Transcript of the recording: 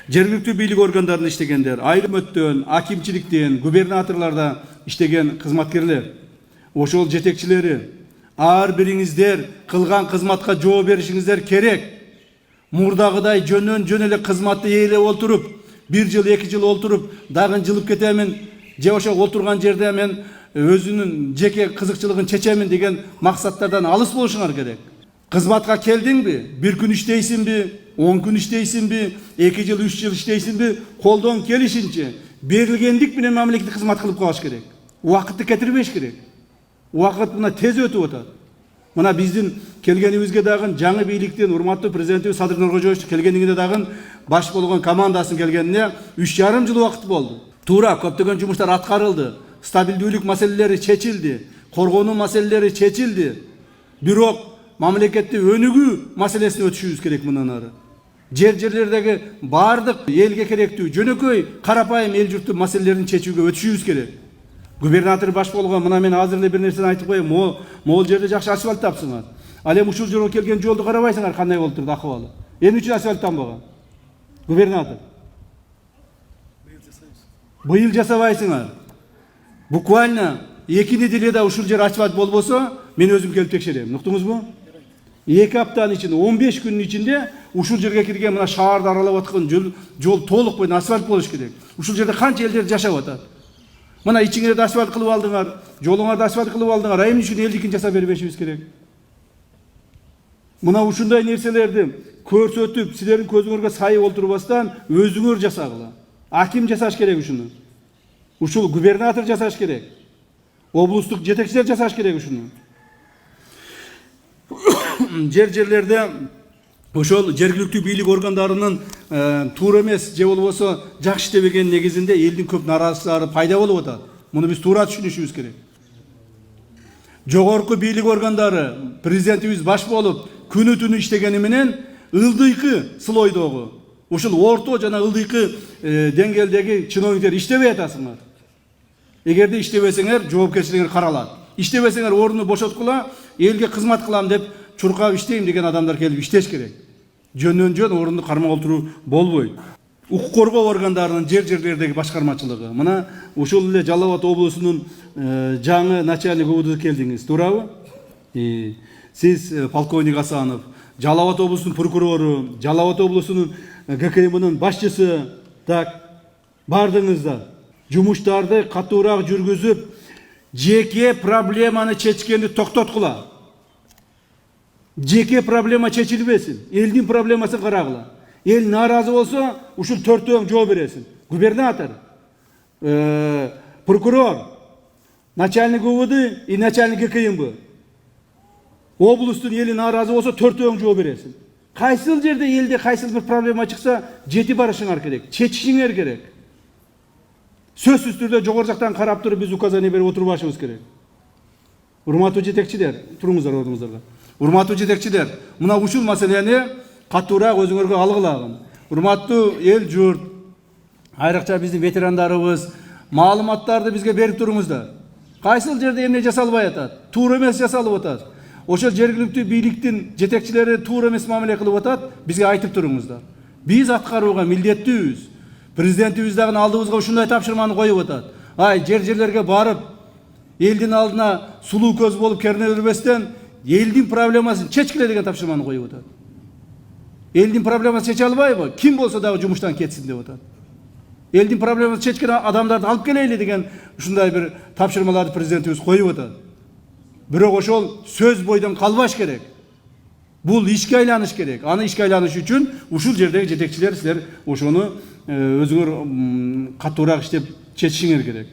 Жергиликтүү бийлик органдарында иштегендер, айрым өттөн, акимчиликтен, губернаторларда иштеген кызматкерлер, ошол жетекчилери, ар бириңиздер кылган кызматка жооп беришиңиздер керек. Мурдагыдай жөн эле кызматты ээлеп олтуруп, 1 жыл, 2 жыл олтуруп, дагы жылып кетемин, же ошо олтурган жерде мен өзүнүн жеке кызыкчылыгын чечемин деген максаттардан алыс болушуңар керек. Кызматка келдиңби? 1 күн иштейсиңби? 10 күн иштейсиңби? 2 жыл, 3 жыл иштейсиңби? Колдон келишинче берилгендик менен мамлекеттик кызмат кылып коюш керек. Убакытты кетирбеш керек. Убакыт мына тез өтүп атат. Мына биздин келгенибизге дагы жаңы бийликтин урматтуу президентибиз Садыр Нуркожоевич келгенине дагы баш болгон командасын келгенине 3,5 жыл убакыт болду. Туура көптөгөн жумуштар аткарылды. Стабилдүүлүк маселелери чечилди. Коргонуу маселелери чечилди. Бирок мамлекетти өнүгүү маселесине өтүшүбүз керек мындан ары. Жерлердеги бардык элге керектүү, жөнөкөй, карапайым эл журттун маселелерин чечүүгө өтүшүбүз керек. Губернатор баш болгон, мына мен азыр эле бир нерсени айтып коеюн. Могул жерде жакшы асфальт тапсыңар. Ал эми ушул жолго келген жолду карабайсыңар кандай болуп турду акыбалы. Эмне үчүн асфальттанбаган? Губернатор. Быйыл жасабайсыңар. Буквально 2 неделеде ушул жер асфальт болбосо, мен өзүм келип текшерем. Уктуңузбу? 2 аптанын ичинде, 15 күнүн ичинде ушул жерге кирген мына шаарды аралап аткан жол толук боюна асфальт болуш керек. Ушул жерде канча элдер жашап атат. Мына ичиңерде асфальт кылып алдыңар, жолуңарда асфальт кылып алдыңар, а эмне үчүн элдикин жасап бербешибиз керек? Мына ушундай нерселерди көрсөтүп, силердин көзүңөргө сайып олтурбастан өзүңөр жасагыла. Аким жасаш керек ушуну. Ушул губернатор жасаш керек. Облустук жетекчилер жасаш керек ушуну. Жерлерде ошол жергиликтүү бийлик органдарынын туура эмес же болбосо жакшы иштебеген негизинде элдин көп нааразычылыктары пайда болуп атат. Муну биз туура түшүнүшүбүз керек. Жогорку бийлик органдары президентибиз баш болуп күнү түнү иштегени менен ылдыйкы слойдогу ушул орто жана ылдыйкы деңгээлдеги чиновниктер иштебей атасыңар. Эгерде иштебесеңер жоопкерчилигиңер каралат. Иштебесеңер орунду бошоткула, элге кызмат кылам деп чуркап иштейм деген адамдар келип иштеш керек. Жөн орунду кармап олтуруу болбойт. Укук коргоо органдарынын жерлердеги башкармачылыгы. Мына ушул эле Жалал Абад облусунун жаңы начальник УВД келдиңиз, туурабы? Сиз полковник Асанов, Жалал Абад облусунун прокурору, Жалал Абад облусунун ГКМнын башчысы, так бардыңыздар. Жумуштарды катуураак жүргүзүп, жеке проблеманы чечкенди токтоткула. Жеке проблема чечилбесин, элдин проблемасын карагыла. Эл нааразы болсо, ушул төртөөң жооп бересиң. Губернатор, прокурор, начальник УВД и начальник ГКМБ. Облустун эли нааразы болсо, төртөөң жооп бересиң. Кайсыл жерде элде кайсыл бир проблема чыкса, жети барышыңар керек, чечишиңер керек. Сөзсүз түрдө жогору жактан карап туруп биз указание берип отурбашыбыз керек. Урматтуу жетекчилер, туруңуздар ордуңуздарга. Урматтуу жетекчилер, мына ушул маселени катуураак өзүңөргө алгылагын. Урматтуу эл журт, айрыкча биздин ветерандарыбыз, маалыматтарды бизге берип туруңуздар. Кайсыл жерде эмне жасалбай атат? Туура эмес жасалып атат. Ошол жергиликтүү бийликтин жетекчилери туура эмес мамиле кылып атат, бизге айтып туруңуздар. Биз аткарууга милдеттүүбүз. Президентибиз дагы алдыбызга ушундай тапшырманы коюп атат. Жерлерге барып, элдин алдына сулуу көз болуп керне бербестен, элдин проблемасын чечкиле деген тапшырманы коюп атат. Элдин проблемасын чече албайбы? Ким болсо дагы жумуштан кетсин деп атат. Элдин проблемасын чечкен адамдарды алып келели деген ушундай бир тапшырмаларды президентибиз коюп атат. Бирок ошол сөз бойдон калбаш керек. Бул ишке айланыш керек. Аны ишке айланыш үчүн ушул жердеги жетекчилер силер ошону өзүңөр катуураак иштеп чечишиңер керек.